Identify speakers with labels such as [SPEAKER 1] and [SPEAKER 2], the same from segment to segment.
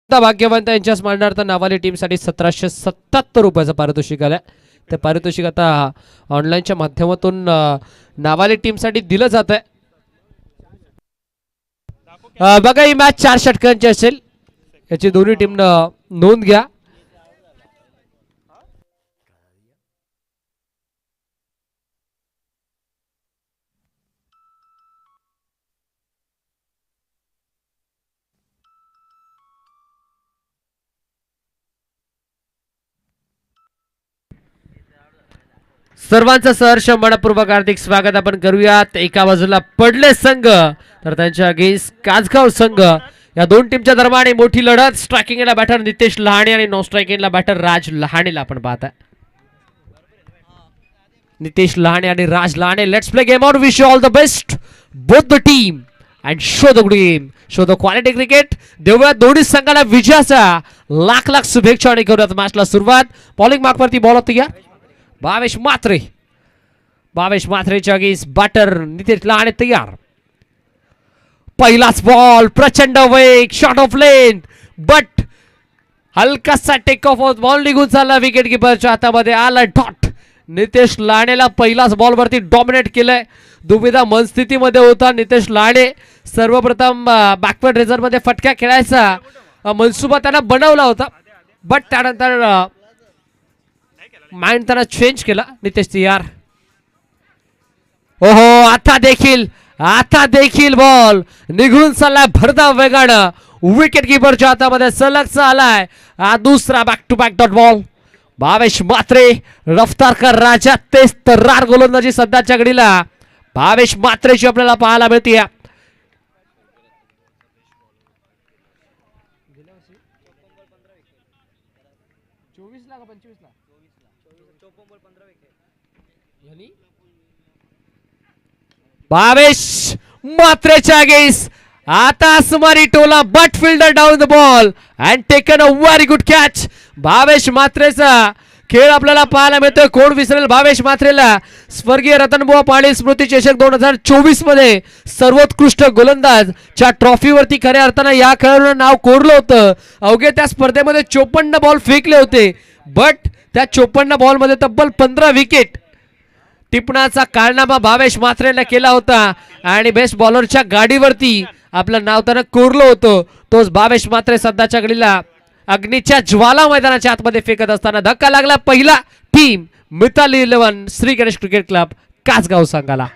[SPEAKER 1] भाग्यवंत यांच्या स्मरणार्थ नावाली टीमसाठी 1777 रुपयाचं पारितोषिक आलंय. ते पारितोषिक आता ऑनलाईनच्या माध्यमातून नावाली टीमसाठी दिलं जात आहे. बघा ही मॅच 4 षटकांची असेल, याची दोन्ही टीमनं नोंद घ्या. सर्वांचं सहर्ष मनपूर्वक हार्दिक स्वागत आपण करूयात. एका बाजूला पडले संघ तर त्यांच्या अगेन्स्ट कासगाव संघ, या दोन टीमच्या दरम्यान मोठी लढत. स्ट्रायकिंगला बॅटर नितेश लहाणे आणि नॉन स्ट्रायकिंगला बॅटर राज लहाणेला आपण पाहता. नितेश लहाणे आणि Raj Lahane, let's play game on. Wish you all the best both the team and show the game, show the quality cricket. देऊया दोन्ही संघाला विजयाचा लाख लाख शुभेच्छा आणि करूयात मॅचला सुरुवात. बॉलिंग मार्कवरती बॉल होती या भावेश म्हात्रे. भावेश म्हात्रेच्या अगेन्स्ट बॅटर नितेश लहाणे तयार. पहिलाच बॉल, प्रचंड वेग, शॉट ऑफ लेंथ, बट हलकासा टेक ऑफ बॉल निघून चालला. विकेट किपरच्या हातामध्ये आला डॉट. नितेश लहाणेला पहिलाच बॉल वरती डॉमिनेट केलंय. दुविधा मनस्थितीमध्ये होता नितेश लहाणे. सर्वप्रथम बॅकवर्ड रेझर मध्ये फटका खेळायचा मनसुबा त्यांना बनवला होता, बट त्यानंतर माइंड त्यांना चेंज केला. नितेश तयार. ओहो, आता देखील बॉल निघून चाललाय भरधाव वेगानं. विकेट किपरच्या हातामध्ये सलगचा आलाय दुसरा back to back dot ball. Bhavesh Mhatre रफ्तारकर राजा, तेच तर्रार गोलंदाजी सध्याच्या घडीला भावेश म्हात्रेची आपल्याला पाहायला मिळते. भावेश म्हात्रेच्या अगेन्स्ट आता आसमानी टोला, but fielder down the ball and taken a very good catch. Bhavesh म्हात्रेचा खेळ आपल्याला पाहायला मिळतोय. कोण विसरेल भावेश म्हात्रेला. स्वर्गीय रतनबुवा पाटील स्मृती चषक 2024 मध्ये सर्वोत्कृष्ट गोलंदाजच्या ट्रॉफीवरती खऱ्या अर्थानं या खेळाडूनं नाव कोरलं होतं. अवघे त्या स्पर्धेमध्ये 54 बॉल फेकले होते, बट त्या 54 बॉल मध्ये तब्बल 15 विकेट टिपणाचा कारनामा भावेश म्हात्रेने केला होता आणि बेस्ट बॉलरच्या गाडीवरती आपलं नाव त्यानं कोरलं होतं. तोच भावेश म्हात्रे सध्याच्या घडीला अग्नीच्या ज्वाला मैदानाच्या आतमध्ये फेकत असताना धक्का लागला पहिला team Mitali 11 Shri Ganesh cricket club Kasgaon संघाला.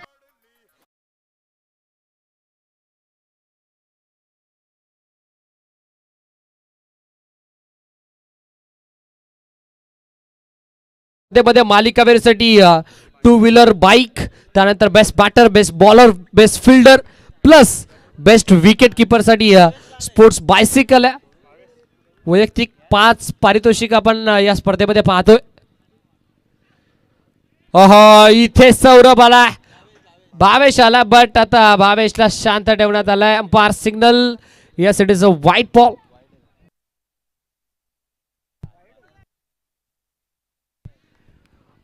[SPEAKER 1] मध्ये मालिकावीरसाठी 2 व्हीलर बाईक, त्यानंतर best batter, best bowler, best fielder plus best wicket keeper साठी स्पोर्ट्स बायसिकल आहे. वैयक्तिक 5 पारितोषिक आपण या स्पर्धेमध्ये पाहतोय. इथे सौरभ आला, भावेश आला, बट आता भावेशला शांत ठेवण्यात आलाय. Umpire signal, yes it is a white ball.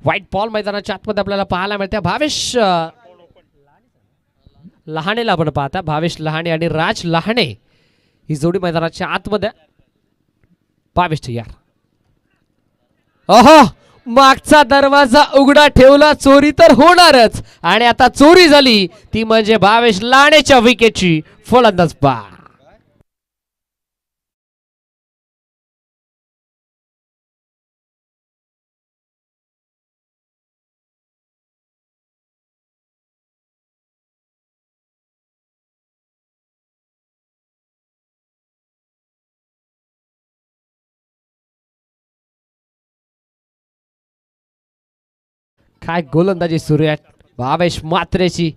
[SPEAKER 1] White ball मैदानाच्या आतमध्ये आपल्याला पाहायला मिळते. भावेश लहाणेला आपण पाहता. भावेश लहाणे आणि राज लहाणे ही जोडी मैदानाच्या आतमध्ये. भावेश तयार. मागचा दरवाजा उघडा ठेवला, चोरी तर होणारच आणि आता चोरी झाली ती म्हणजे भावेश लहाणेच्या विकेटची. फलंदाज बा काय गोलंदाजी सुरू आहे भावेश म्हात्रेची.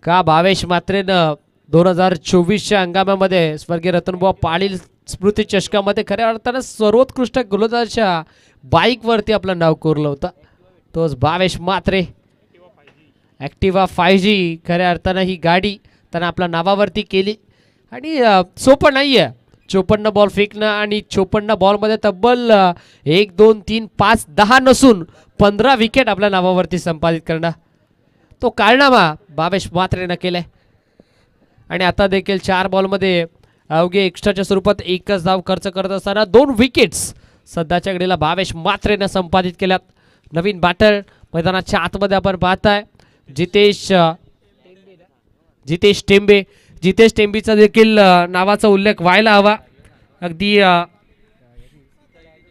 [SPEAKER 1] का भावेश म्हात्रेनं 2024च्या हंगामामध्ये स्वर्गीय रतनबुवा पाटील स्मृती चषकामध्ये खऱ्या अर्थानं सर्वोत्कृष्ट गोलंदाजाच्या बाईक वरती आपलं नाव कोरलं होतं. तोच भावेश म्हात्रे. ॲक्टिवा 5G खऱ्या अर्थानं ही गाडी त्यानं आपल्या नावावरती केली आणि सोपं नाहीये. 54 बॉल फेकणं आणि 54 बॉलमध्ये तब्बल 1 2 3 5 10 नसून 15 विकेट आपल्या नावावरती संपादित करणं, तो कारनामा भावेश म्हात्रेनं केलाय. आणि आता देखील 4 बॉलमध्ये अवघे एक्स्ट्राच्या स्वरूपात एकच धाव खर्च करत असताना 2 विकेट्स सध्याच्या घडीला भावेश म्हात्रेनं संपादित केल्यात. नवीन बॅटर मैदानाच्या आतमध्ये आपण पाहताय जितेश टेंबेचा देखील नावाचा उल्लेख व्हायला हवा. अगदी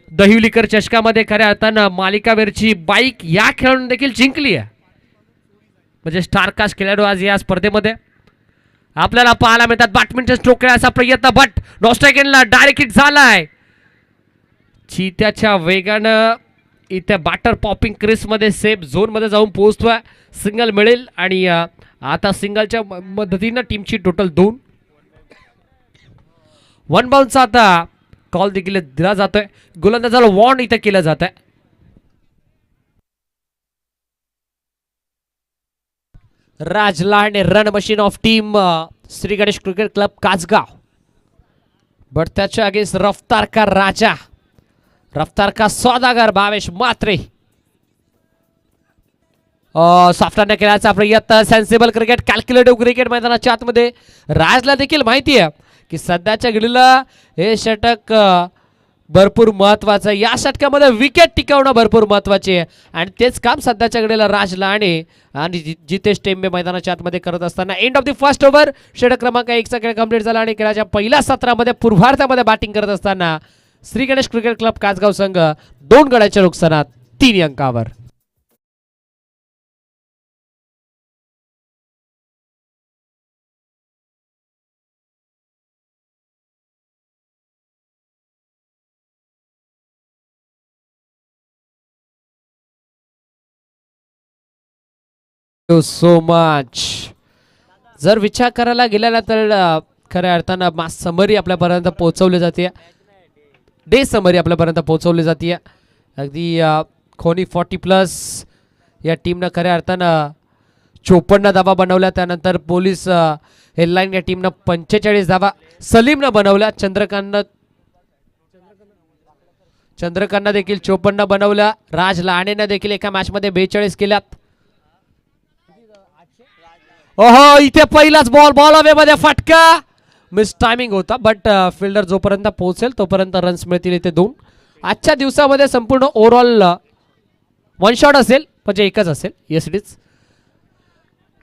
[SPEAKER 1] दहिवलीकर चषकामध्ये खऱ्या अर्थानं मालिकावीरची बाईक या खेळाडून देखील जिंकली आहे. म्हणजे स्टारकास्ट खेळाडू आज या स्पर्धेमध्ये आपल्याला पाहायला मिळतात. बॅडमिंटन स्ट्रोक खेळायचा प्रयत्न बट नॉस्ट्रायकेनला डायरेक्ट हिट झालाय. चित्याच्या वेगानं इथे बॅटर पॉपिंग क्रिस मध्ये सेफ झोन मध्ये जाऊन पोहोचतोय. सिंगल मिळेल आणि आता सिंगलच्या मदतीनं टीमची टोटल 2. 1 बाउन्सचा आता कॉल देखील दिला जातोय. गोलंदाजाला वॉर्न इथे केलं जात आहे. Raj Lahane run machine of team Shri Ganesh cricket club Kasgaon. But त्याच्या अगेन्स्ट रफ्तार का राजा, रफ्तार का सौदागर भावेश म्हात्रे. सॉफ्टरने खेळायचा प्रयत्न. सेन्सिबल क्रिकेट, कॅल्क्युलेटिव्ह क्रिकेट मैदानाच्या आतमध्ये. राजला देखील माहिती आहे की सध्याच्या घडीला हे षटक भरपूर महत्वाचं आहे. या षटकामध्ये विकेट टिकवणं भरपूर महत्वाचे आहे आणि तेच काम सध्याच्या घडीला राज लहाणे आणि जितेश टेंबे मैदानाच्या आतमध्ये करत असताना. End of the first over. षटक क्रमांक 1चा खेळ कंप्लीट झाला आणि खेळाच्या पहिल्या सत्रामध्ये पूर्वार्धामध्ये बॅटिंग करत असताना श्री गणेश क्रिकेट क्लब कासगाव संघ 2 गड्याच्या नुकसानात 3 अंकावर. So much. जर विचार करायला गेला तर खऱ्या अर्थानं मास समरी आपल्यापर्यंत पोहोचवली जाते. डे समरी आपल्यापर्यंत पोहोचवली जाते. अगदी खोनी 40+ या टीमनं खऱ्या अर्थानं 54 धावा बनवल्या. त्यानंतर पोलीस हेडलाईन या टीमनं 45 धावा सलीमनं बनवल्या. चंद्रकांतनं देखील 54 बनवल्या. राज लहाणेनं देखील एका मॅचमध्ये 42 केल्यात. ओहो, इथे पहिलाच बॉल अवे मध्ये फटका. मिस टायमिंग होता बट फिल्डर जोपर्यंत पोहोचेल तोपर्यंत रन्स मिळतील इथे 2. आजच्या दिवसामध्ये संपूर्ण ओव्हरऑल 1 शॉट असेल, म्हणजे एकच असेल. Yes it is.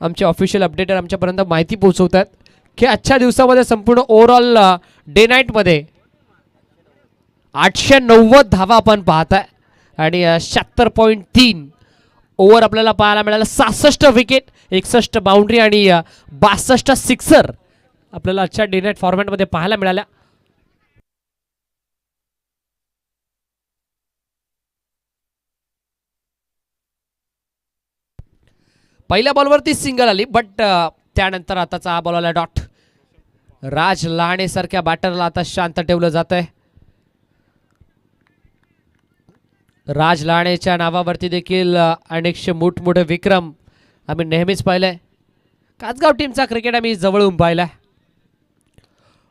[SPEAKER 1] आमचे ऑफिशियल अपडेटर आमच्यापर्यंत माहिती पोहोचवतात की आजच्या दिवसामध्ये संपूर्ण ओव्हरऑल डे नाईटमध्ये 890 धावा आपण पाहताय आणि 76.3 ओव्हर आपल्याला पाहायला मिळाला. 66 विकेट, 61 बाउंड्री आणि 62 सिक्सर आपल्याला आजच्या डे नाईट फॉर्मॅटमध्ये पाहायला मिळाल्या. पहिल्या बॉलवरती सिंगल आली बट त्यानंतर आताचा हा बॉल आला डॉट. राज लहाणे सारख्या बॅटरला आता शांत ठेवलं जात आहे. राज लहाणेच्या नावावरती देखील अनेकशे मोठमोठे विक्रम आम्ही नेहमीच पाहिलंय. कासगाव टीमचा क्रिकेट आम्ही जवळून पाहिलाय.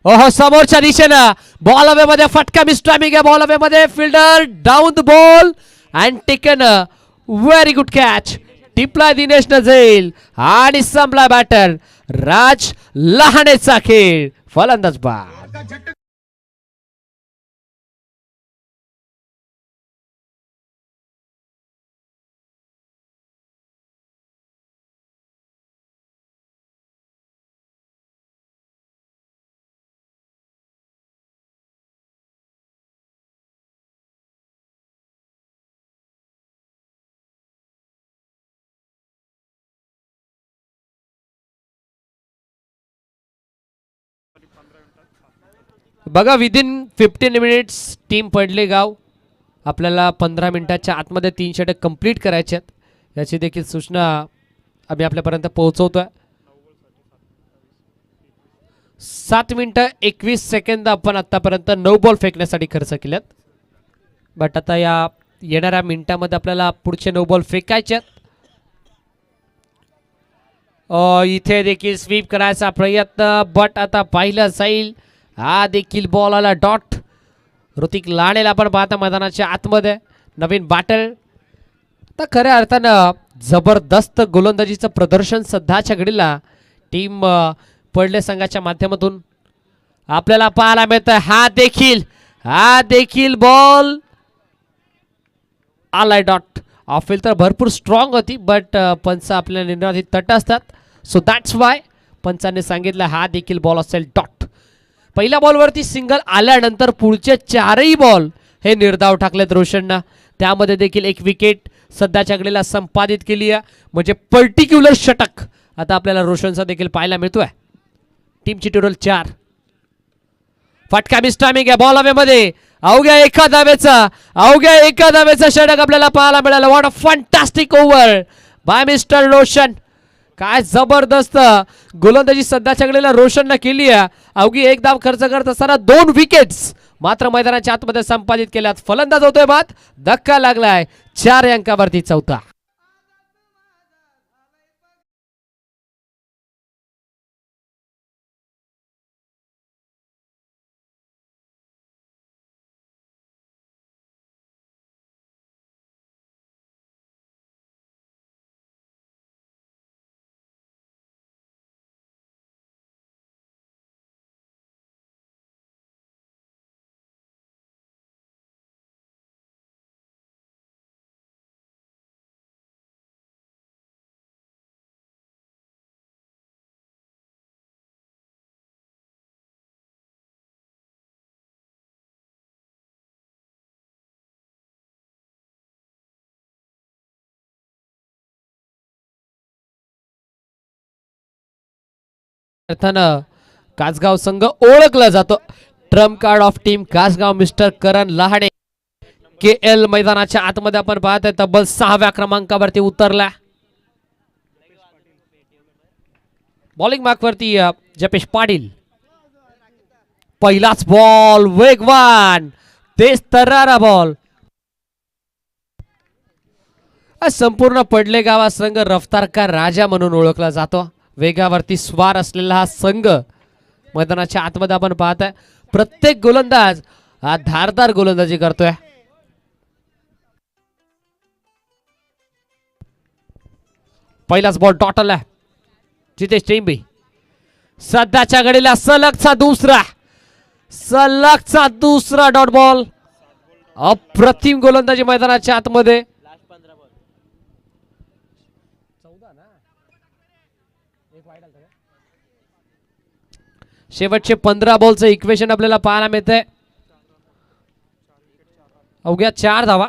[SPEAKER 1] ओहो, समोरच्या दिशेनं बॉल अवे मध्ये फटका. मिस टायमिंग आहे बॉल अवे मध्ये. Fielder down the ball and taken a very good catch. टिपला दिनेश नझेल आणि संपला बॅटर. राज लहाणेचा खेळ. फलंदाज बाद. बघा, विदिन 15 मिनिट्स टीम पडले गाव. आपल्याला 15 मिनिटाच्या आतमध्ये 3 षटक कंप्लीट करायचे आहेत. याची देखील सूचना आम्ही आपल्यापर्यंत पोहोचवतोय. 7 मिनिटं 21 सेकंद आपण आतापर्यंत 9 बॉल फेकण्यासाठी खर्च केल्यात. बट आता या येणाऱ्या मिनिटामध्ये आपल्याला पुढचे 9 बॉल फेकायचे आहेत. इथे देखील स्वीप करायचा प्रयत्न बट आता पाहिलं जाईल. हा देखील बॉल आला डॉट. ऋतिक लाणेला आपण पाहता मैदानाच्या आतमध्ये. नवीन बॅटर. तर खऱ्या अर्थानं जबरदस्त गोलंदाजीचं प्रदर्शन सध्याच्या घडीला टीम पडले संघाच्या माध्यमातून आपल्याला पाहायला मिळतोय. हा देखील बॉल आलाय डॉट. ऑफिल तर भरपूर स्ट्रॉंग होती, बट पंच आपल्या निर्णयात तट असतात. सो दॅट्स वाय पंचाने सांगितलं हा देखील बॉल असेल डॉट. पहिल्या बॉलवरती सिंगल आल्यानंतर पुढचे चारही बॉल हे निर्धाव टाकलेत रोशननं. त्यामध्ये देखील एक विकेट सध्याच्या घडीला संपादित केली आहे. म्हणजे पर्टिक्युलर षटक आता आपल्याला रोशनचा देखील पाहायला मिळतोय. टीमची टोटल 4. फटका मिस्टामिंग आहे बॉल हवेमध्ये. अवघ्या एका धावेचा षटक आपल्याला पाहायला मिळालं. What a fantastic over by mister Roshan. काय जबरदस्त गोलंदाजी सध्याच्या घडीला रोशननं केली आहे. अवघी एक धाव खर्च करत असताना 2 विकेट्स मात्र मैदानाच्या आतमध्ये संपादित केल्यात. फलंदाज होतोय बाद. धक्का लागलाय 4 अंकावरती चौथा. अर्थानं कासगाव संघ ओळखला जातो. Trump card of team Kasgaon mister Karan Lahade K L मैदानाच्या आतमध्ये आपण पाहतोय. तब्बल 6व्या क्रमांकावरती उतरला. बॉलिंग मार्कवरती जपेश पाटील. पहिलाच बॉल वेगवान तेज तर्रारा बॉल. संपूर्ण पडले गावा संघ रफ्तार का राजा म्हणून ओळखला जातो. वेगावरती स्वार असलेला हा संघ मैदानाच्या आतमध्ये आपण पाहताय. प्रत्येक गोलंदाज हा धारदार गोलंदाजी करतोय. पहिलाच बॉल डॉट आला. जितेश टेंबे सध्याच्या घडीला सलगचा दुसरा डॉट बॉल. अप्रतिम गोलंदाजी मैदानाच्या आतमध्ये. शेवटचे 15 बॉलचं इक्वेशन आपल्याला पाहायला मिळतंय. अवघ्या 4 धावा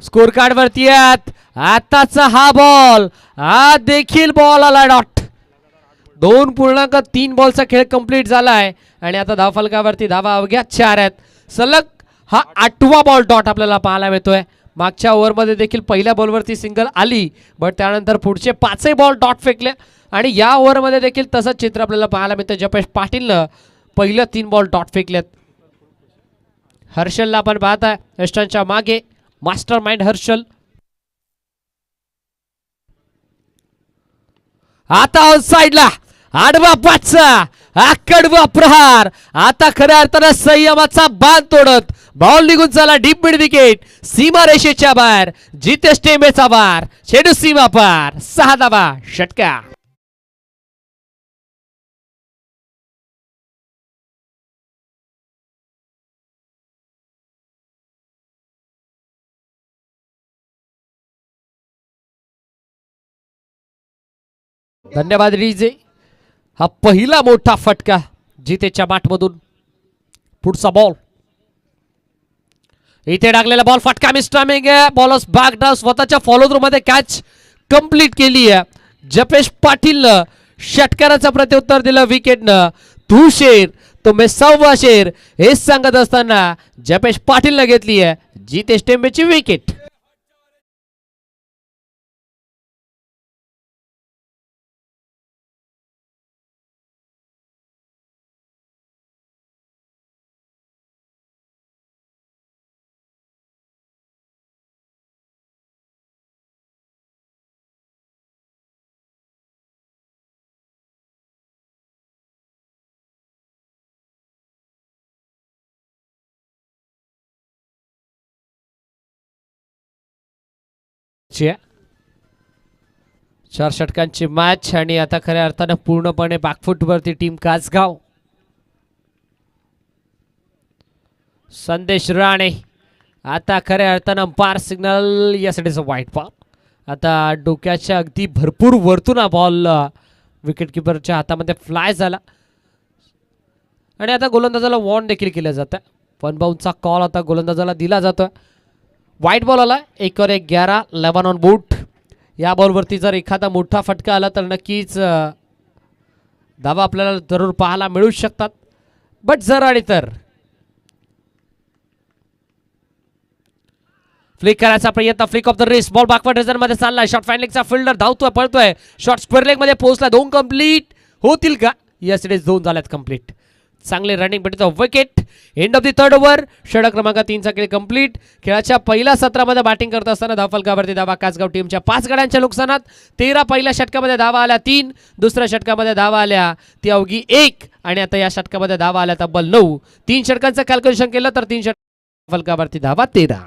[SPEAKER 1] स्कोर कार्ड वरती आहेत. आताचा हा देखील बॉल आला डॉट. 2.3 बॉलचा खेळ कंप्लीट झालाय आणि आता धावफलकावरती धावा अवघ्या 4 आहेत. सलग हा 8वा बॉल डॉट आपल्याला पाहायला मिळतोय. मागच्या ओव्हरमध्ये देखील पहिल्या बॉलवरती सिंगल आली, बट त्यानंतर पुढचे 5ही बॉल डॉट फेकले आणि या ओव्हरमध्ये देखील तसंच चित्र आपल्याला पाहायला मिळतं. जपेश पाटीलनं पहिल्या 3 बॉल डॉट फेकलेत. हर्षलला आपण पाहताय यष्टांच्या मागे मास्टर माइंड हर्षल. आता ऑन साइडला आडवा पाचचा कडवा प्रहार. आता खऱ्या अर्थानं संयमाचा बांध तोडत बॉल निघून चला डीप मिड विकेट. सीमा रेषेच्या बाहेर जितेश टेंबेचा बार. चेंडू सीमा पार. 6 धावा षटका. धन्यवाद रिजे. हा पहिला मोठा फटका जितेच्या माठमधून. पुढचा बॉल इथे टाकलेला बॉल फटका मिस्टामिंग आहे. बॉलर्स बॅक डाऊन स्वतःच्या फॉलो थ्रू मध्ये कॅच कंप्लीट केली आहे. जपेश पाटीलनं षटकाराचं प्रत्युत्तर दिलं विकेटनं. तू शेर तो मी 6वा शेर हे सांगत असताना जपेश पाटीलनं घेतली आहे जितेश टेंबेची विकेट. चार षटकांची मॅच आणि आता खऱ्या अर्थानं पूर्णपणे बॅकफुट वरती टीम कासगाव. संदेश राणे आता खऱ्या अर्थानं अंपायर सिग्नल यासाठीच वाईट बॉल. आता डोक्याच्या अगदी भरपूर वरतून हा बॉल विकेट किपरच्या हातामध्ये फ्लाय झाला आणि आता गोलंदाजाला वॉर्न देखील केलं जातं. वन बाउंसचा कॉल आता गोलंदाजाला दिला जातोय. वाईट बॉल आला. 1 और 1 11 11 ऑन बूट. या बॉलवरती जर एखादा मोठा फटका आला तर नक्कीच धावा आपल्याला जरूर पाहायला मिळू शकतात. बट जर आणि तर फ्लिक करायचा प्रयत्न. Flick of the wrist. Ball backward reason मध्ये चाललाय. शॉर्ट फाइनलिंगचा फिल्डर धावतोय पळतोय. शॉर्ट स्क्वेअर लेग मध्ये पोहोचला. 2 कंप्लीट होतील का? यस इट इज 2 झाल्यात कंप्लीट. चांगले रनिंग भेटतो. Wicket. End of the third over. षटक क्रमांक 3 चा खेळ कंप्लीट. खेळाच्या पहिल्या सत्रामध्ये बॅटिंग करत असताना धावफलकावरती धावा कासगाव टीमच्या 5 गड्यांच्या नुकसानात. 13 पहिल्या षटकामध्ये धावा आल्या 3. दुसऱ्या षटकामध्ये धावा आल्या ती अवघी 1 आणि आता या षटकामध्ये धावा आल्या तब्बल 9. 3 षटकांचं कॅल्क्युलेशन केलं तर 3 षटक फलकावरती धावा 13.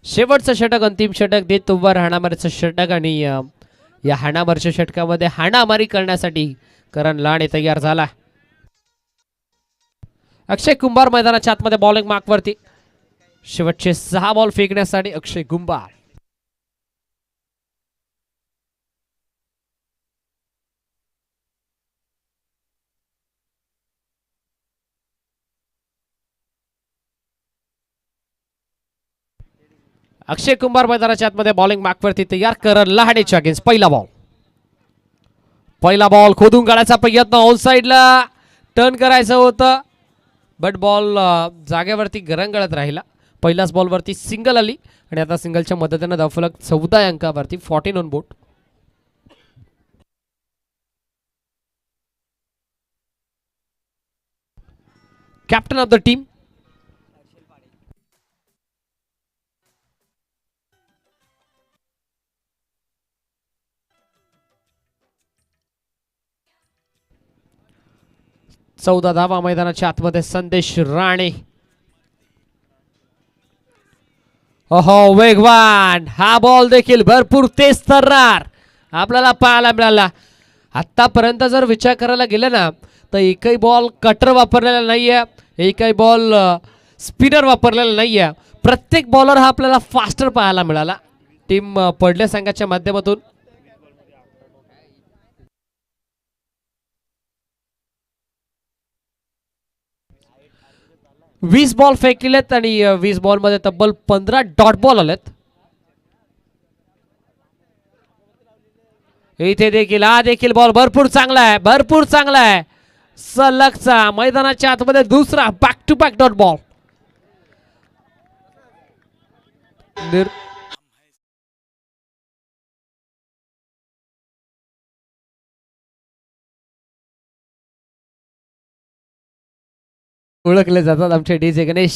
[SPEAKER 1] शेवटचं षटक अंतिम षटक देत तुंबार हाणामारीचं षटक आणि या हाणामारीच्या षटकामध्ये हाणामारी करण्यासाठी करण लाडे तयार झाला. अक्षय कुंभार मैदानाच्या आतमध्ये बॉलिंग मार्कवरती. शेवटचे 6 बॉल फेकण्यासाठी अक्षय कुंभार. अक्षय कुंभार मैदानाच्या आतमध्ये बॉलिंग मार्कवरती तयार. करण लहाडेच्या अगेन्स्ट पहिला बॉल खोदून काढायचा प्रयत्न. ऑन साइडला टर्न करायचं होतं बट बॉल जागेवरती गरंगळत राहिला. पहिल्याच बॉलवरती सिंगल आली आणि आता सिंगलच्या मदतीने धावफलक 14 अंकावरती 14 on boat. Captain of the team चौदा धावा मैदानाच्या आतमध्ये संदेश राणे. ओहो वेगवान. हा बॉल देखील भरपूर तेज तर्रार आपल्याला पाहायला मिळाला. आतापर्यंत जर विचार करायला गेलं ना तर एकही बॉल कटर वापरलेला नाहीये. एकही बॉल स्पिनर वापरलेला नाहीये. प्रत्येक बॉलर हा आपल्याला फास्टर पाहायला मिळाला. टीम पडले संघाच्या माध्यमातून 20 बॉल फेकलेत आणि 20 बॉल मध्ये तब्बल 15 डॉट बॉल आलेत. इथे देखील हा देखील बॉल भरपूर चांगला आहे. सलगचा मैदानाच्या आतमध्ये दुसरा back to back dot ball. ओळखले जातात आमचे डीजे गणेश.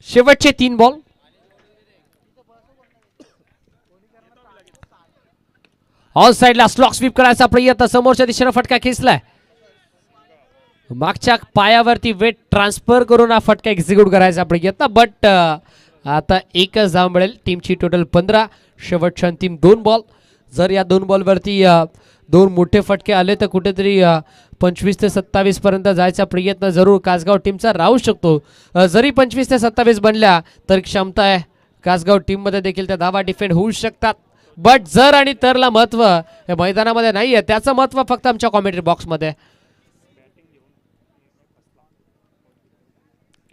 [SPEAKER 1] शेवटचे 3 बॉल. ऑन साइडला स्लॉक स्वीप करायचा प्रयत्न. समोरच्या दिशेने फटका खेचलाय. मागच्या पायावरती वेट ट्रान्सफर करून हा फटका एक्झिक्यूट करायचा प्रयत्न बट आता एकच धाव मिळेल. टीमची टोटल 15. शेवटच्या अंतिम 2 बॉल. जर या 2 बॉलवरती 2 मोठे फटके आले तर कुठेतरी 25 ते 27 पर्यंत जायचा प्रयत्न जरूर कासगाव टीमचा राहू शकतो. जरी 25 ते 27 बनल्या तर क्षमता आहे कासगाव टीम मध्ये देखील त्या धावा डिफेंड होऊ शकतात. बट जर आणि तरला महत्व हे मैदानामध्ये नाहीये. त्याचं महत्व फक्त आमच्या कॉमेंट्री बॉक्स मध्ये.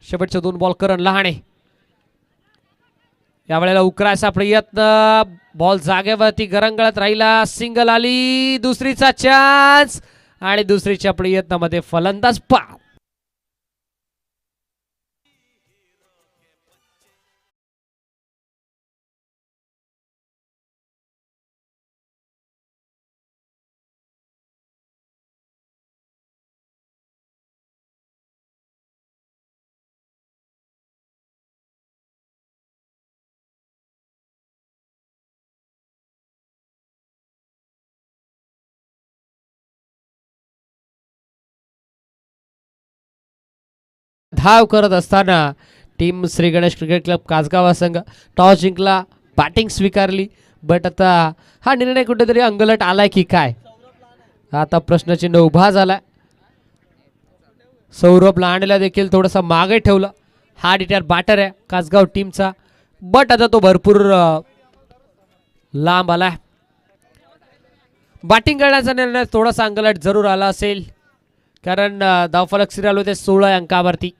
[SPEAKER 1] शेवटचे 2 बॉल करण लहाणे. यावेळेला उकरायचा प्रयत्न. बॉल जागेवरती गरंगळत राहिला. सिंगल आली. दुसरीचा चान्स आणि दुसरीच्या प्रयत्नामध्ये फलंदाज पा धाव करत असताना team Shri Ganesh cricket club Kasgaon संघ टॉस जिंकला, बॅटिंग स्वीकारली. बट आता हा निर्णय कुठेतरी अंगलट आलाय की काय, आता प्रश्नचिन्ह उभा झालाय. सौरभ लांडेला देखील थोडासा मागे ठेवलं. हा डिटर बॅटर आहे कासगाव टीमचा, बट आता तो भरपूर लांब आलाय. बॅटिंग करण्याचा निर्णय थोडासा अंगलट जरूर आला असेल, कारण धावफलक सिरियल होते 16 अंकावरती.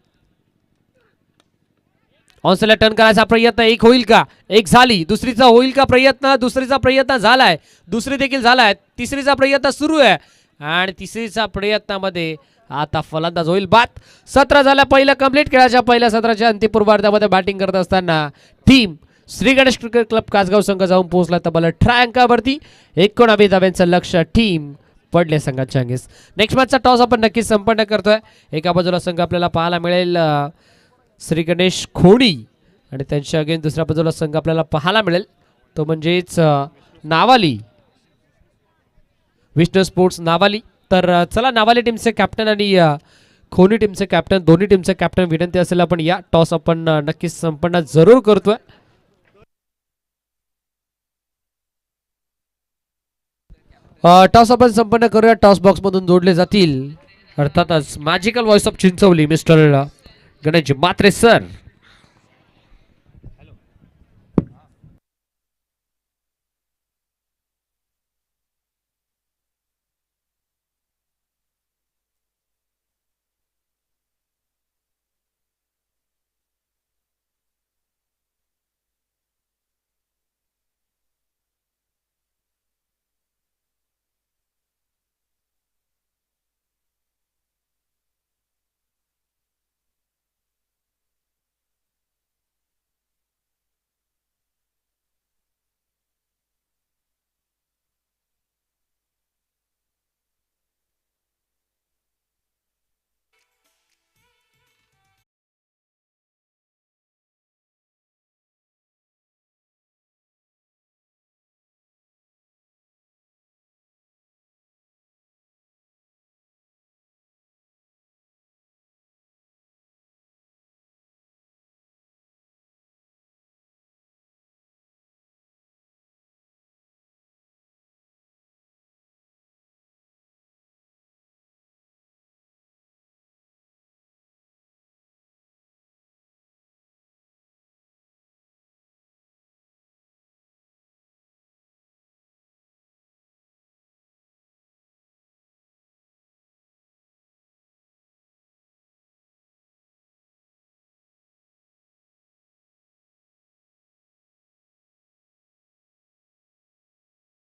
[SPEAKER 1] ऑनसेला टर्न करायचा प्रयत्न, एक होईल का, एक झाली, दुसरीचा होईल का प्रयत्न, दुसरीचा प्रयत्न झालाय, दुसरी देखील झालाय, तिसरीचा प्रयत्न सुरू आहे आणि तिसरीचा प्रयत्नामध्ये आता फलंदाज होईल बाद. 17 झाला पहिला कंप्लीट. खेळाच्या पहिल्या सत्राच्या अंतिम पूर्वार्धामध्ये बॅटिंग करत असताना team Shri Ganesh cricket club Kasgaon संघ जाऊन पोहोचला तब्बल 18 अंकावरती. 19 धाव्यांचं लक्ष टीम पडले संघाच्या अंगीस. नेक्स्ट मॅचचा टॉस आपण नक्कीच संपन्न करतोय. एका बाजूला संघ आपल्याला पाहायला मिळेल श्री गणेश खोडी आणि त्यांच्या अगेन दुसऱ्या बाजूला संघ आपल्याला पाहायला मिळेल तो म्हणजेच नावाली विष्णू स्पोर्ट्स नावाली. तर चला नावाली टीमचे कॅप्टन आणि खोनी टीमचे कॅप्टन, दोन्ही टीमचे कॅप्टन विनंती असेल आपण या टॉस आपण नक्कीच संपन्न जरूर करतोय. टॉस आपण संपन्न करूया. टॉस बॉक्स मधून जोडले जातील अर्थातच magical voice of Chinchwali mister Ganesh Mhatre sir.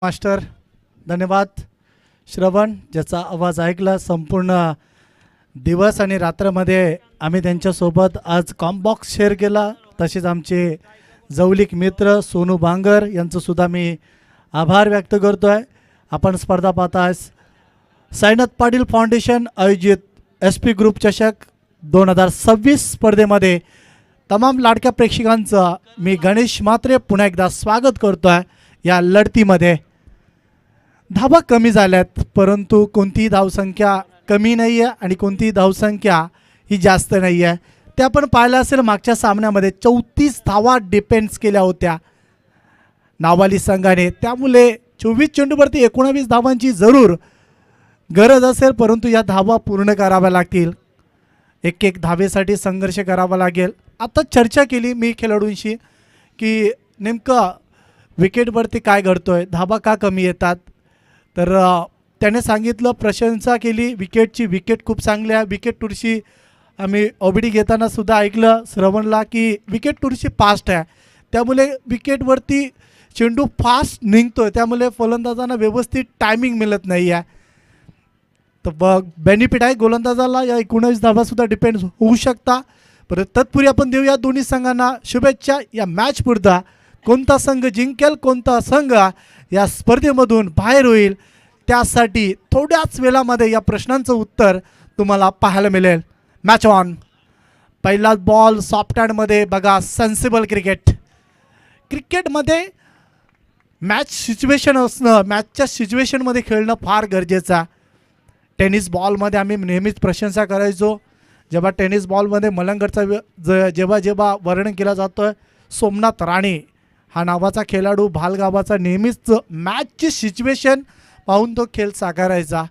[SPEAKER 2] Master धन्यवाद. श्रवण ज्याचा आवाज ऐकला संपूर्ण दिवस आणि रात्रमध्ये आम्ही त्यांच्यासोबत आज कॉम्बॉक्स शेअर केला. तसेच आमचे जवळीक मित्र सोनू बांगर यांचं सुद्धा मी आभार व्यक्त करतो आहे. आपण स्पर्धा पाहताय साईनाथ पाटील फाउंडेशन आयोजित SP ग्रुप चषक 2026 स्पर्धेमध्ये तमाम लाडक्या प्रेक्षकांचं मी गणेश म्हात्रे पुन्हा एकदा स्वागत करतो आहे. या लढतीमध्ये धावा कमी झाल्यात, परंतु कोणतीही धावसंख्या कमी नाही आहे आणि कोणतीही धावसंख्या ही जास्त नाही आहे. ते आपण पाहिलं असेल मागच्या सामन्यामध्ये 34 धावा डिपेंड्स केल्या होत्या नावाली संघाने. त्यामुळे 24 चेंडूवरती 19 धावांची जरूर गरज असेल, परंतु या धावा पूर्ण कराव्या लागतील. एक एक धावेसाठी संघर्ष करावा लागेल. आता चर्चा केली मी खेळाडूंशी की नेमकं विकेटवरती काय घडतोय, धावा का कमी येतात. तर त्याने सांगितलं, प्रशंसा केली विकेटची, विकेट खूप चांगली आहे. विकेट टूरशी आम्ही OBD घेताना सुद्धा ऐकलं श्रवणला की विकेट टूरशी फास्ट आहे, त्यामुळे विकेटवरती चेंडू फास्ट निघतोय, त्यामुळे फलंदाजांना व्यवस्थित टायमिंग मिळत नाही आहे. तर बेनिफिट आहे गोलंदाजाला, या 19 धावासुद्धा डिपेंड होऊ शकता. परत तत्पूर्वी आपण देऊया दोन्ही संघांना शुभेच्छा. या मॅच पुरता कोणता संघ जिंकेल, कोणता संघ या स्पर्धेमधून बाहेर होईल, त्यासाठी थोड्याच वेळामध्ये या प्रश्नांचं उत्तर तुम्हाला पाहायला मिळेल. Match on. पहिला बॉल सॉफ्ट हँडमध्ये. बघा सेन्सिबल क्रिकेटमध्ये मॅच सिच्युएशन असणं, मॅचच्या सिच्युएशनमध्ये खेळणं फार गरजेचं आहे. टेनिस बॉलमध्ये आम्ही नेहमीच प्रशंसा करायचो, जेव्हा टेनिस बॉलमध्ये मलंगडचा जेव्हा जेव्हा वर्णन केला जातो आहे, सोमनाथ राणे हा नावाचा खेळाडू भालगावाचा नेहमीच मॅचची सिच्युएशन पाहून तो खेळ साकारायचा.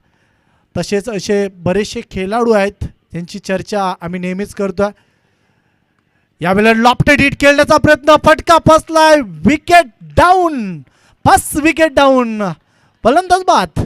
[SPEAKER 2] तसेच असे बरेचसे खेळाडू आहेत त्यांची चर्चा आम्ही नेहमीच करतो. यावेळेला लॉफ्टेड हिट खेळण्याचा प्रयत्न, फटका फसलाय, wicket down, first wicket down, फलंदाज बाद.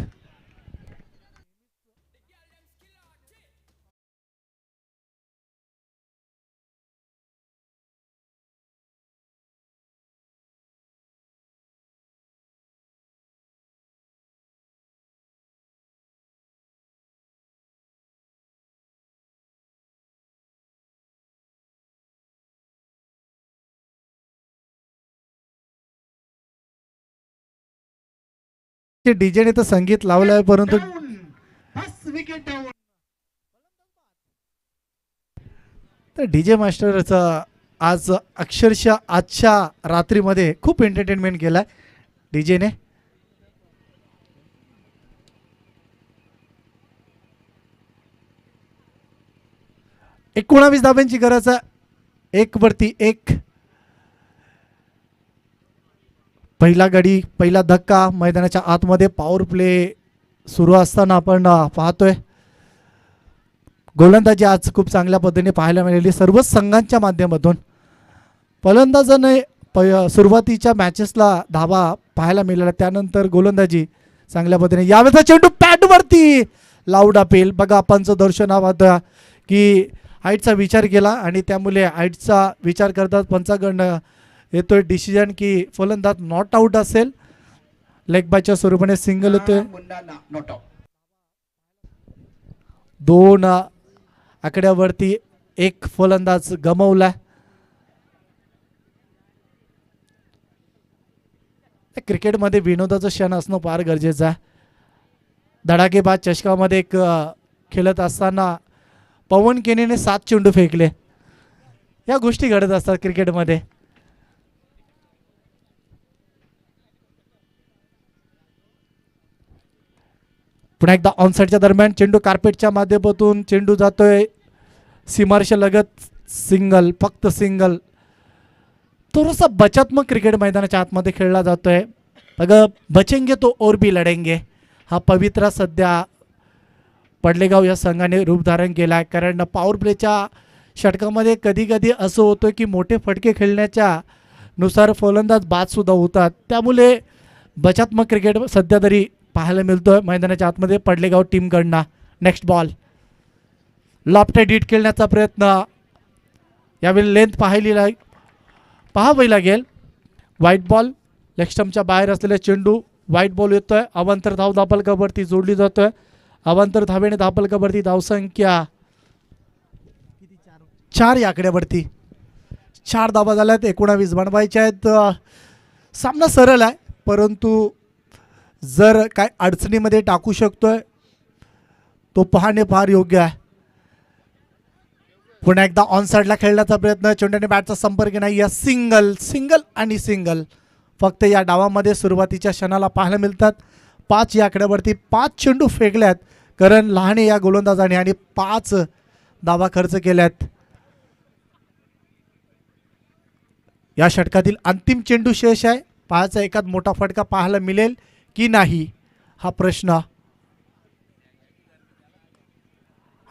[SPEAKER 2] डीजेने तर संगीत लावलं आहे परंतु तर डीजे मास्टरचा आज अक्षरशः आजच्या रात्रीमध्ये खूप एंटरटेनमेंट केलाय डीजेने. एकोणावीस धाब्यांची गरज आहे, 1 वरती 1. पहिला गडी, पहिला धक्का मैदानाच्या आतमध्ये पॉवर प्ले सुरू असताना आपण पाहतोय. गोलंदाजी आज खूप चांगल्या पद्धतीने पाहायला मिळाली सर्वच संघांच्या माध्यमातून. फलंदाजाने सुरुवातीच्या मॅचेसला धावा पाहायला मिळाला, त्यानंतर गोलंदाजी चांगल्या पद्धतीने. यावेळेचा चेंडू पॅडवरती, लाऊड अपील. बघा पंच दर्शनात की हाईटचा विचार केला आणि त्यामुळे हाईटचा विचार करतात पंचाकडनं येतोय डिसिजन की फलंदाज नॉट आउट असेल. लेग बायच्या स्वरूपाने सिंगल होतोय. 2 आकड्यावरती 1 फलंदाज गमावला. क्रिकेटमध्ये विनोदाचं क्षण असणं फार गरजेचं आहे. धडाकेबाज चषकामध्ये एक खेळत असताना पवन केनेने 7 चेंडू फेकले. या गोष्टी घडत असतात क्रिकेटमध्ये. पुन्हा एकदा ऑनसाईडच्या दरम्यान चेंडू कार्पेटच्या माध्यमातून चेंडू जातोय सीमारेषा लगत. सिंगल, फक्त सिंगल. थोडासा बचात्मक क्रिकेट मैदानाच्या आतमध्ये खेळला जातोय. अगं बचेंगे तो और भी लढेंगे हा पवित्रा सध्या पडलेगाव या संघाने रूप धारण केला आहे. कारण पॉवर प्लेच्या षटकामध्ये कधी कधी असं होतं की मोठे फटके खेळण्याच्या नुसार फलंदाज बादसुद्धा होतात. त्यामुळे बचात्मक क्रिकेट सध्या तरी पाहायला मिळतोय मैदानाच्या आतमध्ये Padalegaon टीमकडनं. Next ball, lofted hit खेळण्याचा प्रयत्न. यावेळी लेंथ पाहावी लागेल. व्हाईट बॉल, लेग स्टंपच्या बाहेर असलेला चेंडू व्हाईट बॉल येतोय. अवांतर धाव धापलकावरती जोडली जातोय. अवांतर धावेने धापलकावरती धावसंख्या 4 या आकड्यावरती. 4 धावा झाल्यात, 19 बनवायच्या आहेत. सामना सरळ आहे परंतु जर काय अडचणीमध्ये टाकू शकतोय तो पाहणे फार योग्य आहे. पुन्हा एकदा ऑन साईडला खेळण्याचा प्रयत्न, चेंडूने बॅटचा संपर्क नाही. या सिंगल, सिंगल आणि सिंगल फक्त या डावामध्ये सुरुवातीच्या क्षणाला पाहायला मिळतात. 5 या आकड्यावरती 5 चेंडू फेकल्यात करण लहाने या गोलंदाजाने आणि 5 धावा खर्च केल्यात. या षटकातील अंतिम चेंडू शेष आहे. पाहायचा एखाद मोठा फटका पाहायला मिळेल की नाही हा प्रश्न.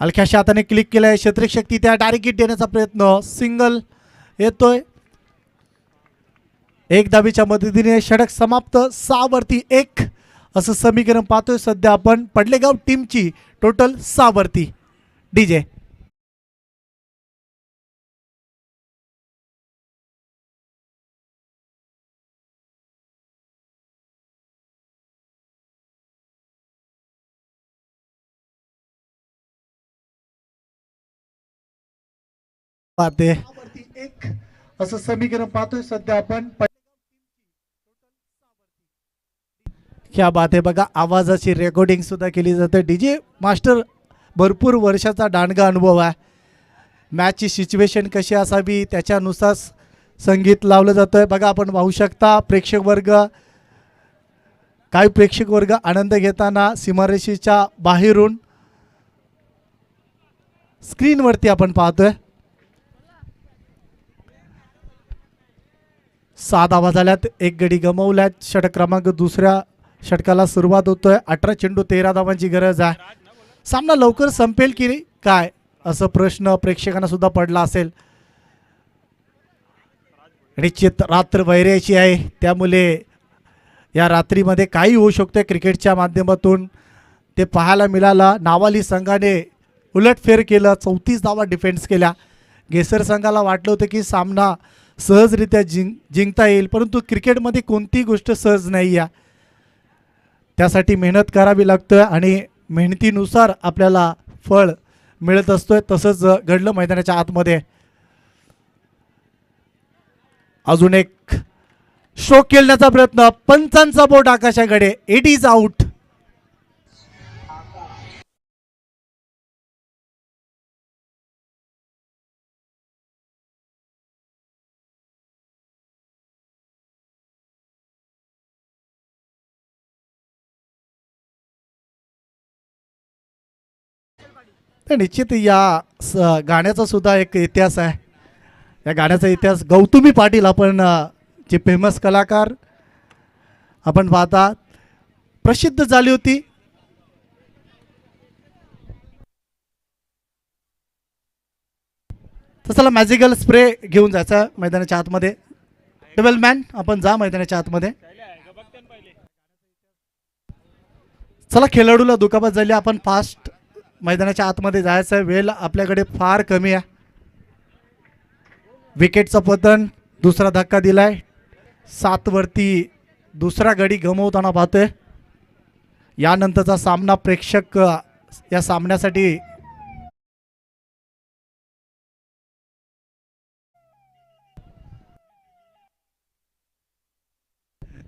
[SPEAKER 2] हलक्याशा हाताने क्लिक केलाय. क्षेत्रिक शक्ती त्या डायरेक्ट हिट देण्याचा प्रयत्न. सिंगल येतोय. 1 धावेच्या मदतीने षटक समाप्त. 6 वरती 1 असं समीकरण पाहतोय सध्या आपण. पडलेगाव टीमची टोटल 6 वरती. डीजे पाहते असं समीकरण पाहतोय सध्या आपण. क्या बात आहे. बघा आवाजाची रेकॉर्डिंग सुद्धा केली जाते. डीजे मास्टर भरपूर वर्षाचा दांडगा अनुभव आहे. मॅचची सिच्युएशन कशी असावी त्याच्यानुसार संगीत लावलं जातंय. बघा आपण पाहू शकता प्रेक्षक वर्ग, काही प्रेक्षक वर्ग आनंद घेताना सीमारेषेच्या बाहेरून स्क्रीनवरती आपण पाहतोय. 6 धावा झाल्यात, 1 गडी गमावल्यात. षटक क्रमांक दुसऱ्या षटकाला सुरुवात होतोय. 18 चेंडू 13 धावांची गरज आहे. सामना लवकर संपेल की काय असं प्रश्न प्रेक्षकांना सुद्धा पडला असेल. निश्चित रात्र वैऱ्याची आहे, त्यामुळे या रात्रीमध्ये काही होऊ शकते. क्रिकेटच्या माध्यमातून ते पाहायला मिळालं. नावाली संघाने उलटफेर केलं, 34 धावा डिफेन्स केल्या. गेसर संघाला वाटलं होतं की सामना सहजरित्या जिंकता येईल, परंतु क्रिकेटमध्ये कोणतीही गोष्ट सहज नाही आहे. त्यासाठी मेहनत करावी लागतं आणि मेहनतीनुसार आपल्याला फळ मिळत असतोय. तसंच घडलं मैदानाच्या आतमध्ये. अजून एक स्ट्रोक खेळण्याचा प्रयत्न, पंचांचा बोट आकाशाकडे. It is out. तर निश्चित या गाण्याचा सुद्धा एक इतिहास आहे. या गाण्याचा इतिहास गौतमी पाटील आपण जे फेमस कलाकार आपण पाहता प्रसिद्ध झाली होती. तर चला मॅजिकल स्प्रे घेऊन जायचा मैदानाच्या आतमध्ये. डेव्हलपमॅन आपण जा मैदानाच्या आतमध्ये. चला खेळाडूला दुखापत झाली, आपण फास्ट मैदानाच्या आतमध्ये जायचं. वेळ आपल्याकडे फार कमी आहे. विकेटचं पतन, दुसरा धक्का दिलाय. 7 वरती दुसरा गडी गमवताना पाहतोय. यानंतरचा सामना प्रेक्षक या सामन्यासाठी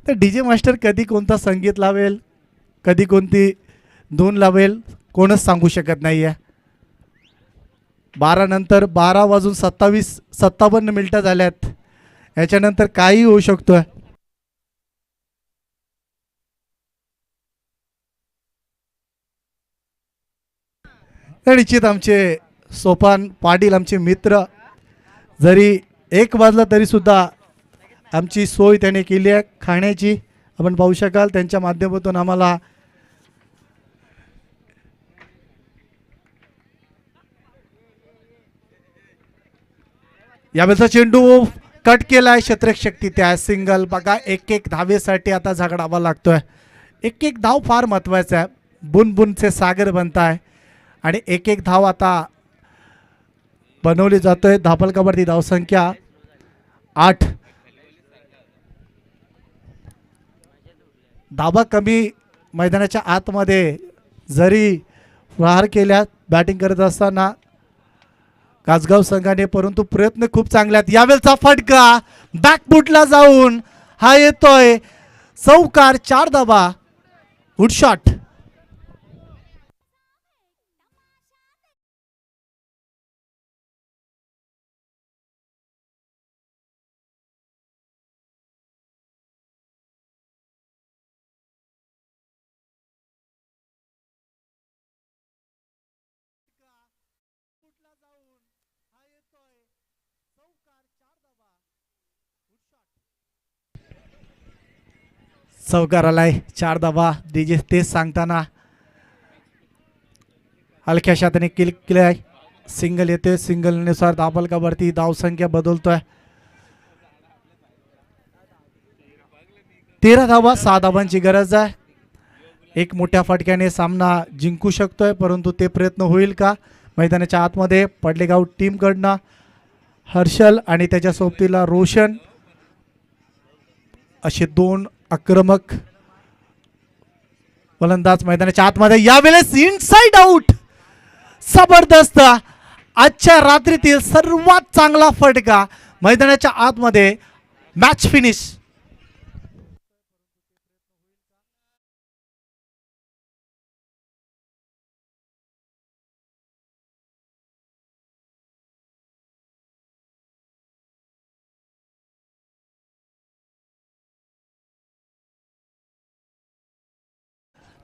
[SPEAKER 2] तर डीजे मास्टर कधी कोणता संगीत लावेल, कधी कोणती धून लावेल, कोणच सांगू शकत नाही आहे. 12 नंतर 12:57 झाल्यात. याच्यानंतर काही होऊ शकतोय. निश्चित आमचे सोपान पाटील आमचे मित्र, जरी 1 वाजला तरी सुद्धा आमची सोय त्याने केली आहे खाण्याची. आपण पाहू शकाल त्यांच्या माध्यमातून आम्हाला यावेळेचा चेंडू कट केलाय. क्षेत्रशक्ती त्या सिंगल. बघा 1-1 धावेसाठी आता झगडावा लागतोय. 1-1 धाव फार महत्वाचा आहे. बुनबुनचे सागर बनताय आणि 1-1 धाव आता बनवली जातोय. धापलकावरती धावसंख्या 8. धाबा कमी मैदानाच्या आतमध्ये जरी प्रहार केल्या बॅटिंग करत असताना कासगाव संघाने, परंतु प्रयत्न खूप चांगले आहेत. यावेळेचा फटका बॅकफुटला जाऊन हा येतोय चौकार. 4 धाबा. Good shot. चौकार आलाय. 4 धाबा. डीजे तेच सांगताना हलक्या शाताने क्लिक केलाय. सिंगल येते. सिंगलनुसार धापलकावरती धावसंख्या बदलतोय. 13 धावा. 6 धावांची गरज आहे. एक मोठ्या फटक्याने सामना जिंकू शकतोय, परंतु ते प्रयत्न होईल का? मैदानाच्या आतमध्ये पडलेगाव टीमकडनं हर्षल आणि त्याच्या सोबतीला रोशन असे 2 आक्रमक फलंदाज मैदानाच्या आतमध्ये. यावेळेस इनसाइड आउट. जबरदस्त. आजच्या रात्रीतील सर्वात चांगला फटका मैदानाच्या आतमध्ये. Match finish.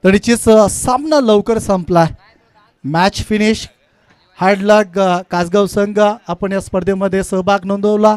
[SPEAKER 2] तरीचीच सामना लवकर संपला. Match finish. हार्ड लक कासगाव संघ, आपण या स्पर्धेमध्ये सहभाग नोंदवला.